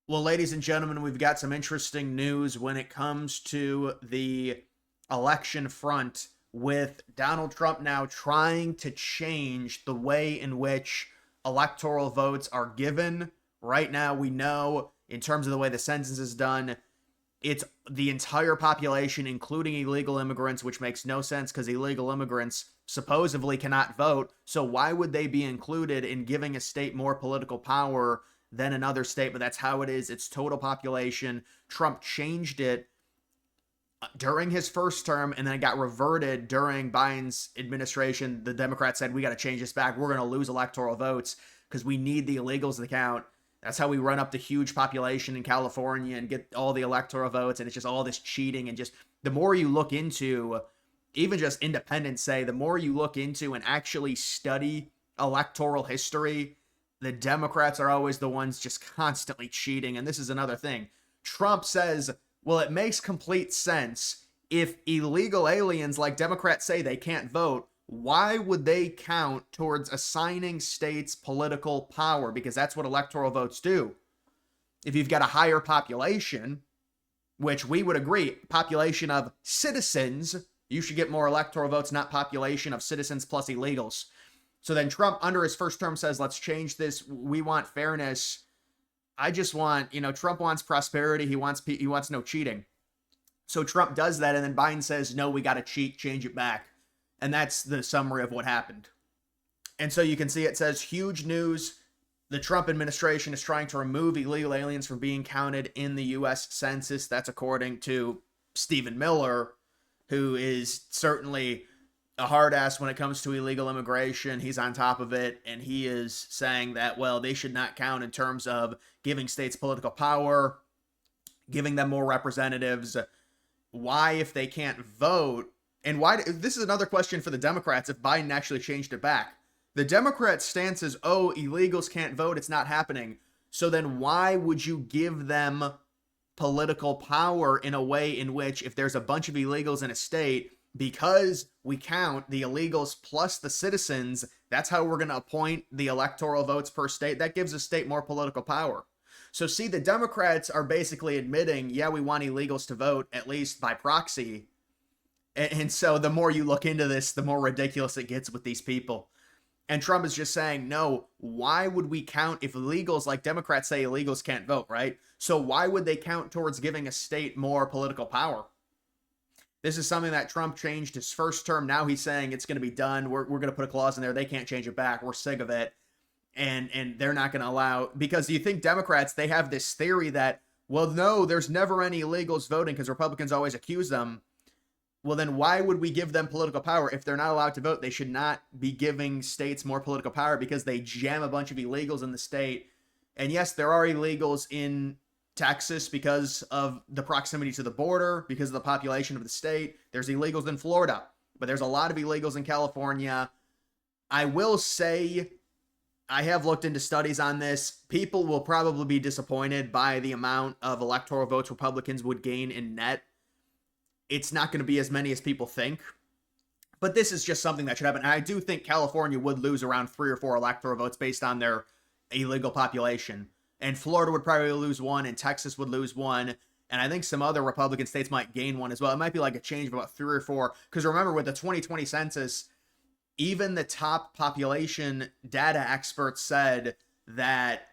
Well, ladies and gentlemen, we've got some interesting news when it comes to the election front, with Donald Trump now trying to change the way in which electoral votes are given. Right now, we know in terms of the way the census is done, it's the entire population, including illegal immigrants, which makes no sense because illegal immigrants supposedly cannot vote. So why would they be included in giving a state more political power than another state? But that's how it is. It's total population. Trump changed it during his first term, and then it got reverted during Biden's administration. The Democrats said, we got to change this back. We're going to lose electoral votes because we need the illegals to count. That's how we run up the huge population in California and get all the electoral votes. And it's just all this cheating. And just the more you look into, even just independents say, the more you look into and actually study electoral history, the Democrats are always the ones just constantly cheating. And this is another thing. Trump says, well, it makes complete sense. If illegal aliens, like Democrats say, they can't vote, why would they count towards assigning states political power? Because that's what electoral votes do. If you've got a higher population, which we would agree, population of citizens, you should get more electoral votes, not population of citizens plus illegals. So then Trump, under his first term, says, let's change this. We want fairness. I just want, Trump wants prosperity. He wants no cheating. So Trump does that, and then Biden says, no, we got to cheat, change it back. And that's the summary of what happened. And so you can see it says, huge news. The Trump administration is trying to remove illegal aliens from being counted in the U.S. Census. That's according to Stephen Miller, who is certainly a hard ass when it comes to illegal immigration. He's on top of it, and he is saying that, well, they should not count in terms of giving states political power, giving them more representatives. Why, if they can't vote? And why? This is another question for the Democrats if Biden actually changed it back. The Democrats' stance is, oh, illegals can't vote, it's not happening. So then why would you give them political power in a way in which, if there's a bunch of illegals in a state, because we count the illegals plus the citizens, that's how we're going to appoint the electoral votes per state. That gives a state more political power. So see, the Democrats are basically admitting, yeah, we want illegals to vote, at least by proxy. And so the more you look into this, the more ridiculous it gets with these people. And Trump is just saying, no, why would we count if illegals, like Democrats say illegals can't vote, right? So why would they count towards giving a state more political power? This is something that Trump changed his first term. Now he's saying it's going to be done. We're going to put a clause in there. They can't change it back. We're sick of it. And they're not going to allow, because you think Democrats, they have this theory that, well, no, there's never any illegals voting because Republicans always accuse them. Well, then why would we give them political power? If they're not allowed to vote, they should not be giving states more political power because they jam a bunch of illegals in the state. And yes, there are illegals in Texas because of the proximity to the border, because of the population of the state. There's illegals in Florida, but there's a lot of illegals in California. I will say, I have looked into studies on this. People will probably be disappointed by the amount of electoral votes Republicans would gain in net. It's not going to be as many as people think, but this is just something that should happen. And I do think California would lose around 3 or 4 electoral votes based on their illegal population. And Florida would probably lose 1, and Texas would lose 1. And I think some other Republican states might gain 1 as well. It might be like a change of about 3 or 4. Because remember, with the 2020 census, even the top population data experts said that,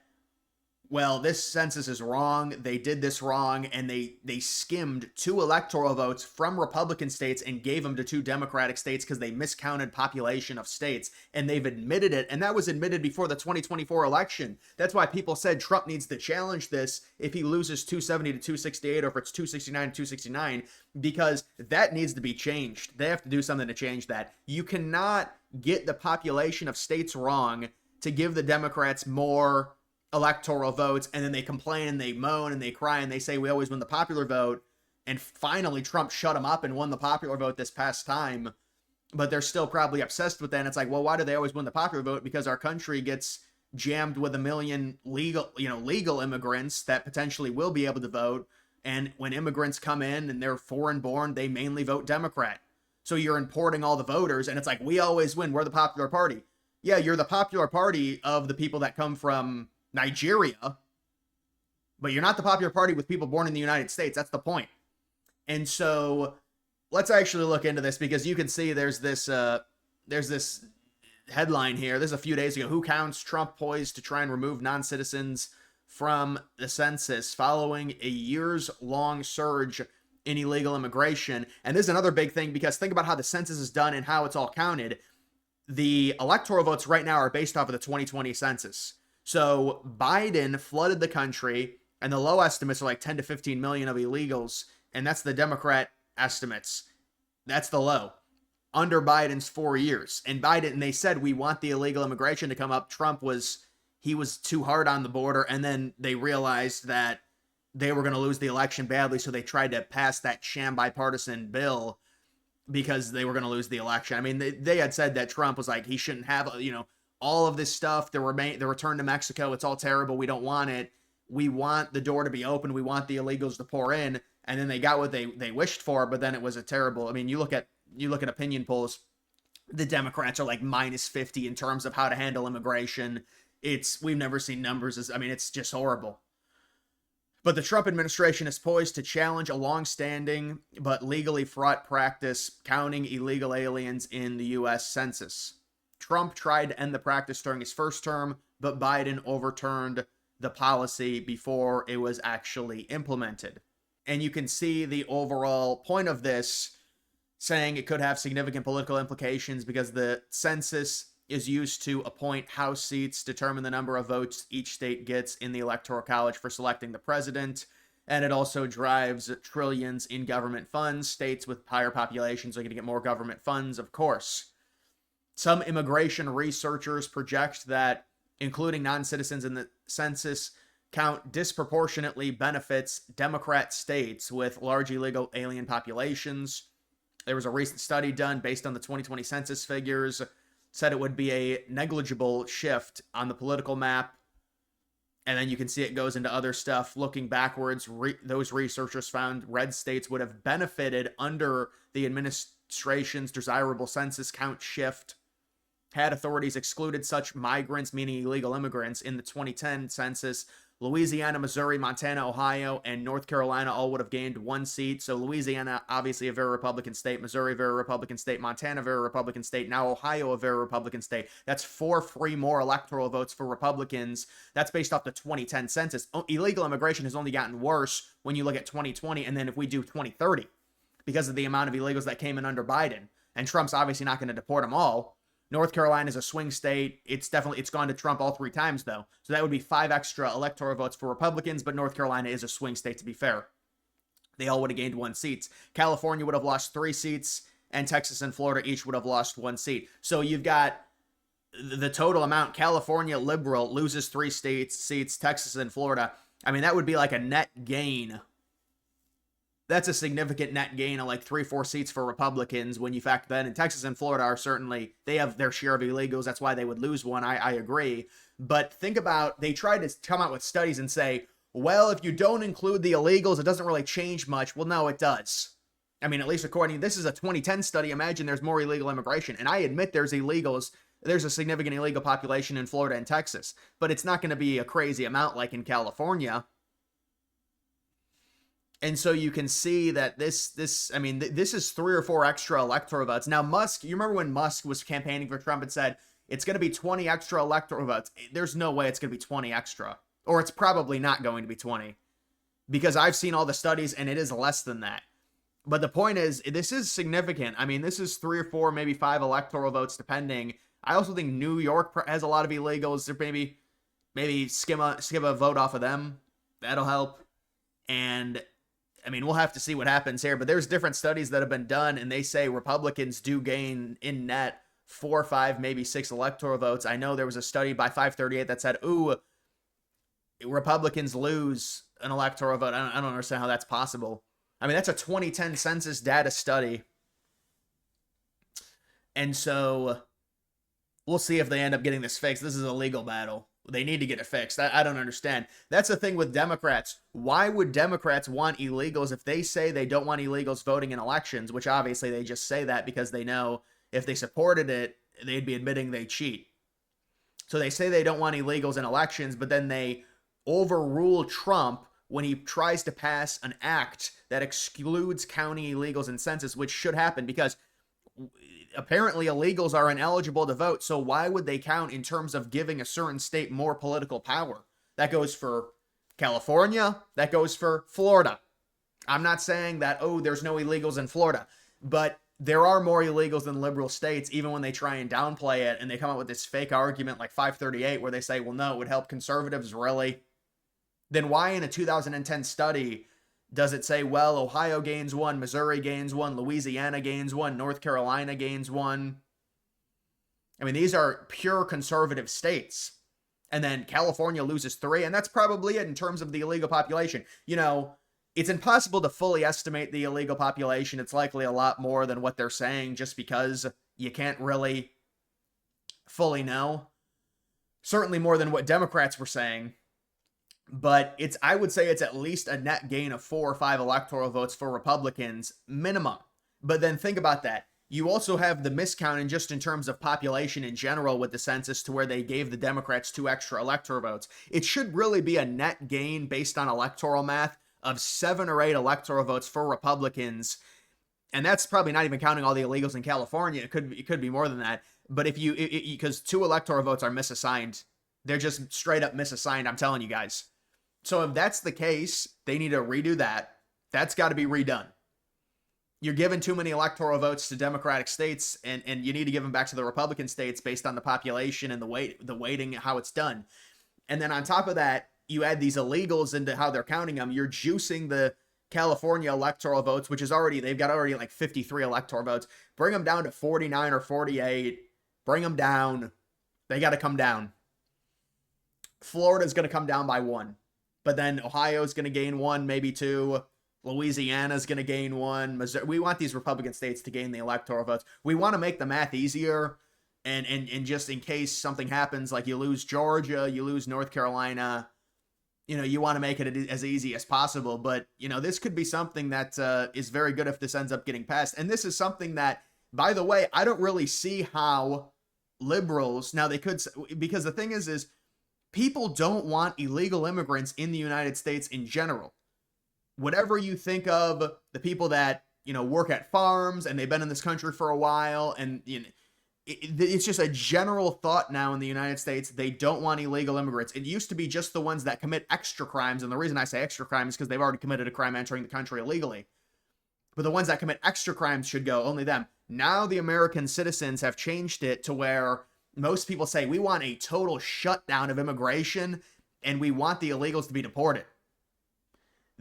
well, this census is wrong. They did this wrong, and they skimmed 2 electoral votes from Republican states and gave them to 2 Democratic states because they miscounted population of states, and they've admitted it, and that was admitted before the 2024 election. That's why people said Trump needs to challenge this if he loses 270 to 268, or if it's 269 to 269, because that needs to be changed. They have to do something to change that. You cannot get the population of states wrong to give the Democrats more electoral votes, and then they complain and they moan and they cry and they say we always win the popular vote, and finally Trump shut them up and won the popular vote this past time, but they're still probably obsessed with that. And it's like, well, why do they always win the popular vote? Because our country gets jammed with 1 million legal immigrants that potentially will be able to vote, and when immigrants come in and they're foreign born, they mainly vote Democrat. So you're importing all the voters, and it's like, we always win, we're the popular party. Yeah, you're the popular party of the people that come from Nigeria, but you're not the popular party with people born in the United States. That's the point. And so let's actually look into this, because you can see there's this headline here. This is a few days ago. Who counts Trump poised to try and remove non-citizens from the census following a years-long surge in illegal immigration? And this is another big thing, because think about how the census is done and how it's all counted. The electoral votes right now are based off of the 2020 census. So Biden flooded the country, and the low estimates are like 10 to 15 million of illegals, and that's the Democrat estimates. That's the low under Biden's 4 years. And they said, we want the illegal immigration to come up. Trump was too hard on the border, and then they realized that they were going to lose the election badly, so they tried to pass that sham bipartisan bill because they were going to lose the election. I mean, they had said that Trump was like, he shouldn't have, all of this stuff, the return to Mexico, it's all terrible. We don't want it. We want the door to be open. We want the illegals to pour in. And then they got what they wished for, but then it was a terrible. I mean, you look at opinion polls, the Democrats are like minus 50 in terms of how to handle immigration. We've never seen numbers it's just horrible. But the Trump administration is poised to challenge a long-standing but legally fraught practice counting illegal aliens in the U.S. Census. Trump tried to end the practice during his first term, but Biden overturned the policy before it was actually implemented. And you can see the overall point of this, saying it could have significant political implications because the census is used to appoint House seats, determine the number of votes each state gets in the Electoral College for selecting the president, and it also drives trillions in government funds. States with higher populations are going to get more government funds, of course. Some immigration researchers project that including non-citizens in the census count disproportionately benefits Democrat states with large illegal alien populations. There was a recent study done based on the 2020 census figures, said it would be a negligible shift on the political map. And then you can see it goes into other stuff. Looking backwards, those researchers found red states would have benefited under the administration's desirable census count shift had authorities excluded such migrants, meaning illegal immigrants, in the 2010 census. Louisiana, Missouri, Montana, Ohio, and North Carolina all would have gained one seat. So Louisiana, obviously a very Republican state. Missouri, very Republican state. Montana, very Republican state. Now Ohio, a very Republican state. That's 4 free more electoral votes for Republicans. That's based off the 2010 census. Illegal immigration has only gotten worse when you look at 2020, and then if we do 2030, because of the amount of illegals that came in under Biden. And Trump's obviously not going to deport them all. North Carolina is a swing state. It's gone to Trump all 3 times, though. So that would be 5 extra electoral votes for Republicans, but North Carolina is a swing state, to be fair. They all would have gained 1 seat. California would have lost 3 seats, and Texas and Florida each would have lost 1 seat. So you've got the total amount. California, liberal, loses 3 seats, Texas and Florida. I mean, that would be like a net gain. That's a significant net gain of like 3-4 seats for Republicans when you factor that in. Texas and Florida are certainly, they have their share of illegals. That's why they would lose 1. I agree. But think about, they tried to come out with studies and say, well, if you don't include the illegals, it doesn't really change much. Well, no, it does. I mean, at least according, this is a 2010 study. Imagine there's more illegal immigration. And I admit there's illegals. There's a significant illegal population in Florida and Texas. But it's not going to be a crazy amount like in California. And so you can see that this is 3 or 4 extra electoral votes. Now, Musk, you remember when Musk was campaigning for Trump and said, it's going to be 20 extra electoral votes. There's no way it's going to be 20 extra. Or it's probably not going to be 20. Because I've seen all the studies and it is less than that. But the point is, this is significant. I mean, this is 3 or 4, maybe 5 electoral votes, depending. I also think New York has a lot of illegals. There maybe skim a vote off of them. That'll help. And I mean, we'll have to see what happens here, but there's different studies that have been done, and they say Republicans do gain in net 4, 5, maybe 6 electoral votes. I know there was a study by 538 that said, Republicans lose an electoral vote. I don't understand how that's possible. I mean, that's a 2010 census data study. And so we'll see if they end up getting this fixed. This is a legal battle. They need to get it fixed. I don't understand. That's the thing with Democrats. Why would Democrats want illegals if they say they don't want illegals voting in elections, which obviously they just say that because they know if they supported it, they'd be admitting they cheat. So they say they don't want illegals in elections, but then they overrule Trump, when he tries to pass an act that excludes counting illegals in census, which should happen because apparently illegals are ineligible to vote. So why would they count in terms of giving a certain state more political power? That goes for California. That goes for Florida. I'm not saying that, oh, there's no illegals in Florida, but there are more illegals than liberal states, even when they try and downplay it and they come up with this fake argument like 538 where they say, well, no, it would help conservatives. Really? Then why in a 2010 study does it say, well, Ohio gains one, Missouri gains one, Louisiana gains one, North Carolina gains one? I mean, these are pure conservative states. And then California loses 3, and that's probably it in terms of the illegal population. You know, it's impossible to fully estimate the illegal population. It's likely a lot more than what they're saying just because you can't really fully know. Certainly more than what Democrats were saying. But I would say it's at least a net gain of 4 or 5 electoral votes for Republicans, minimum. But then think about that. You also have the miscounting just in terms of population in general with the census to where they gave the Democrats 2 extra electoral votes. It should really be a net gain based on electoral math of 7 or 8 electoral votes for Republicans. And that's probably not even counting all the illegals in California. It could be more than that. But because 2 electoral votes are misassigned. They're just straight up misassigned, I'm telling you guys. So if that's the case, they need to redo that. That's got to be redone. You're giving too many electoral votes to Democratic states, and you need to give them back to the Republican states based on the population and the weighting, how it's done. And then on top of that, you add these illegals into how they're counting them. You're juicing the California electoral votes, which is they've got already like 53 electoral votes. Bring them down to 49 or 48. Bring them down. They got to come down. Florida's going to come down by 1. But then Ohio's going to gain 1, maybe 2. Louisiana's going to gain 1. Missouri. We want these Republican states to gain the electoral votes. We want to make the math easier. And just in case something happens, like you lose Georgia, you lose North Carolina, you want to make it as easy as possible. But, this could be something that is very good if this ends up getting passed. And this is something that, by the way, I don't really see how liberals, now they could, because the thing is people don't want illegal immigrants in the United States in general. Whatever you think of the people that, work at farms and they've been in this country for a while, and it's just a general thought now in the United States, they don't want illegal immigrants. It used to be just the ones that commit extra crimes, and the reason I say extra crimes is because they've already committed a crime entering the country illegally. But the ones that commit extra crimes should go, only them. Now the American citizens have changed it to where most people say we want a total shutdown of immigration and we want the illegals to be deported.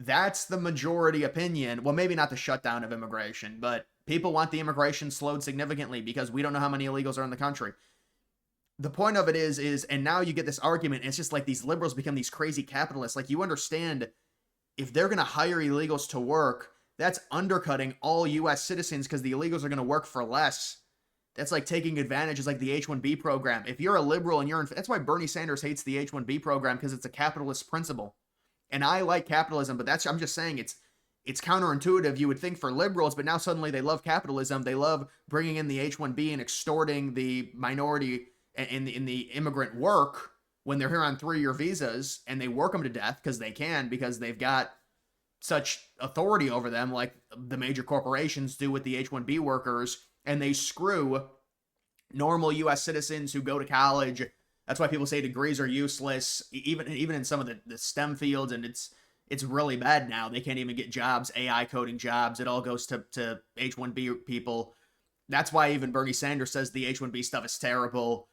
That's the majority opinion. Well, maybe not the shutdown of immigration, but people want the immigration slowed significantly because we don't know how many illegals are in the country. The point of it is, and now you get this argument, and it's just like these liberals become these crazy capitalists. Like, you understand, if they're going to hire illegals to work, that's undercutting all U.S. citizens because the illegals are going to work for less. That's like taking advantage. It's like the H-1B program. If you're a liberal and that's why Bernie Sanders hates the H-1B program, because it's a capitalist principle. And I like capitalism, but I'm just saying it's counterintuitive. You would think for liberals, but now suddenly they love capitalism. They love bringing in the H-1B and extorting the minority in the immigrant work when they're here on 3-year visas, and they work them to death because they've got such authority over them, like the major corporations do with the H-1B workers. And they screw normal U.S. citizens who go to college. That's why people say degrees are useless, even in some of the STEM fields, and it's really bad now. They can't even get jobs, AI coding jobs. It all goes to H-1B people. That's why even Bernie Sanders says the H-1B stuff is terrible,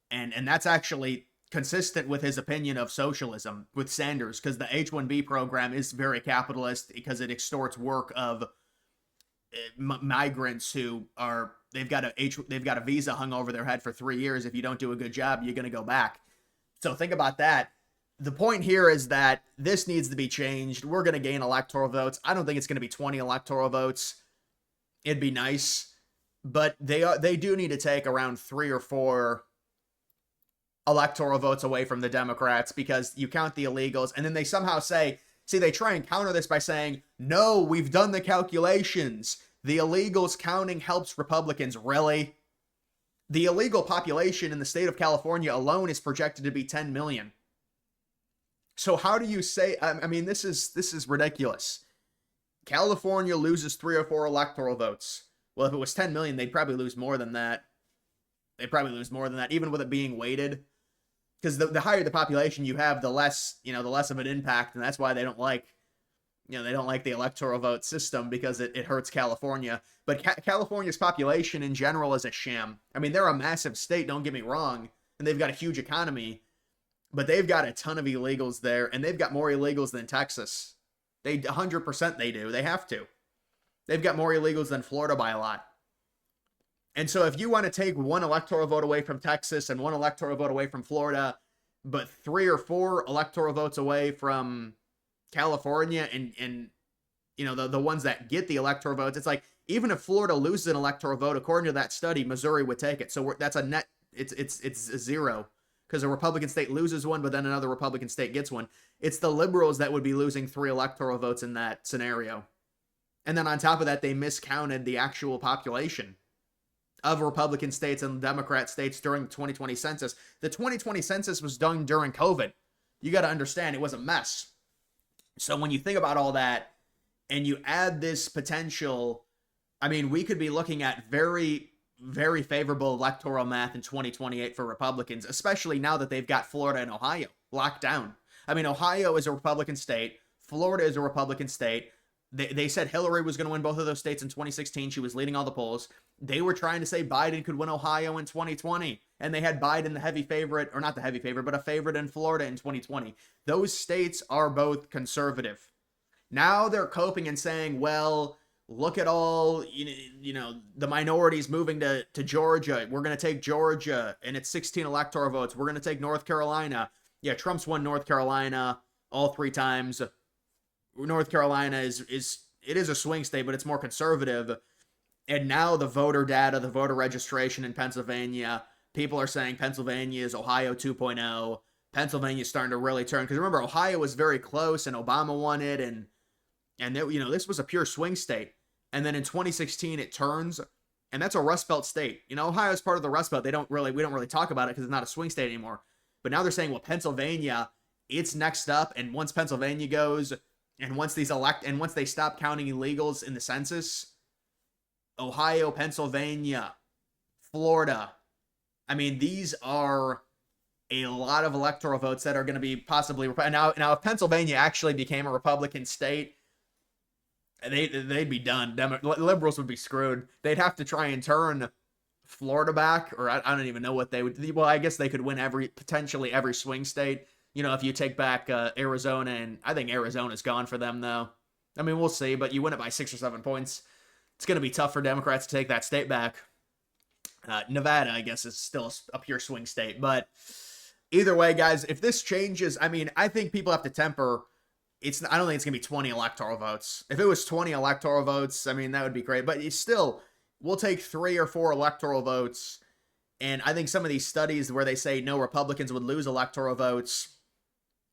and that's actually consistent with his opinion of socialism with Sanders, because the H-1B program is very capitalist because it extorts work of migrants who they've got a visa hung over their head for 3 years. If you don't do a good job, you're going to go back. So think about that. The point here is that this needs to be changed. We're going to gain electoral votes. I don't think it's going to be 20 electoral votes. It'd be nice, but they do need to take around 3 or 4 electoral votes away from the Democrats, because you count the illegals and then they somehow say, they try and counter this by saying, no, we've done the calculations. The illegals counting helps Republicans. Really? The illegal population in the state of California alone is projected to be 10 million. So how do you say, I mean, this is ridiculous. California loses 3 or 4 electoral votes. Well, if it was 10 million, they'd probably lose more than that. They'd probably lose more than that, even with it being weighted. Because the higher the population you have, the less, the less of an impact. And that's why they don't like, they don't like the electoral vote system, because it hurts California. But California's population in general is a sham. I mean, they're a massive state, don't get me wrong. And they've got a huge economy. But they've got a ton of illegals there. And they've got more illegals than Texas. They 100% they do. They have to. They've got more illegals than Florida by a lot. And so if you want to take one electoral vote away from Texas and one electoral vote away from Florida, but 3 or 4 electoral votes away from California and the ones that get the electoral votes, it's like, even if Florida loses an electoral vote, according to that study, Missouri would take it. So that's a net, it's a zero, because a Republican state loses one, but then another Republican state gets one. It's the liberals that would be losing 3 electoral votes in that scenario. And then on top of that, they miscounted the actual population of Republican states and Democrat states during the 2020 census. The 2020 census was done during COVID. You got to understand, it was a mess. So when you think about all that and you add this potential, I mean, we could be looking at very, very favorable electoral math in 2028 for Republicans, especially now that they've got Florida and Ohio locked down. I mean, Ohio is a Republican state. Florida is a Republican state. They said Hillary was going to win both of those states in 2016. She was leading all the polls. They were trying to say Biden could win Ohio in 2020. And they had Biden the heavy favorite, or not the heavy favorite, but a favorite in Florida in 2020. Those states are both conservative. Now they're coping and saying, well, look at all, the minorities moving to Georgia. We're going to take Georgia, and it's 16 electoral votes. We're going to take North Carolina. Yeah, Trump's won North Carolina all 3 times. North Carolina is a swing state, but it's more conservative. And now the voter data, the voter registration in Pennsylvania, people are saying Pennsylvania is Ohio 2.0. Pennsylvania's starting to really turn, because remember, Ohio was very close and Obama won it, and this was a pure swing state. And then in 2016 it turns, and that's a Rust Belt state. Ohio is part of the Rust Belt. We don't really talk about it because it's not a swing state anymore. But now they're saying, well, Pennsylvania, it's next up, and once Pennsylvania goes, and once they stop counting illegals in the census, Ohio, Pennsylvania, Florida, I mean, these are a lot of electoral votes that are going to be possibly now. If Pennsylvania actually became a Republican state, they'd be done. Liberals would be screwed. They'd have to try and turn Florida back, or I don't even know what they would. Well, I guess they could win potentially every swing state. If you take back Arizona, and I think Arizona's gone for them, though. I mean, we'll see, but you win it by 6 or 7 points. It's going to be tough for Democrats to take that state back. Nevada, I guess, is still a pure swing state. But either way, guys, if this changes, I mean, I think people have to temper. I don't think it's going to be 20 electoral votes. If it was 20 electoral votes, I mean, that would be great. But we'll take 3 or 4 electoral votes. And I think some of these studies where they say no Republicans would lose electoral votes,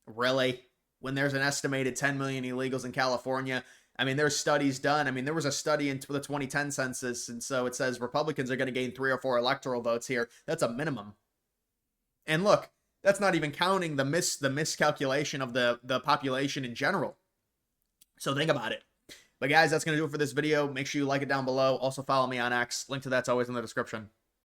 really? When there's an estimated 10 million illegals in California? I mean, there's studies done. I mean, there was a study into the 2010 census, and so it says Republicans are going to gain 3 or 4 electoral votes here. That's a minimum. And look, that's not even counting the miscalculation of the population in general. So think about it. But guys, that's going to do it for this video. Make sure you like it down below. Also follow me on X. Link to that's always in the description.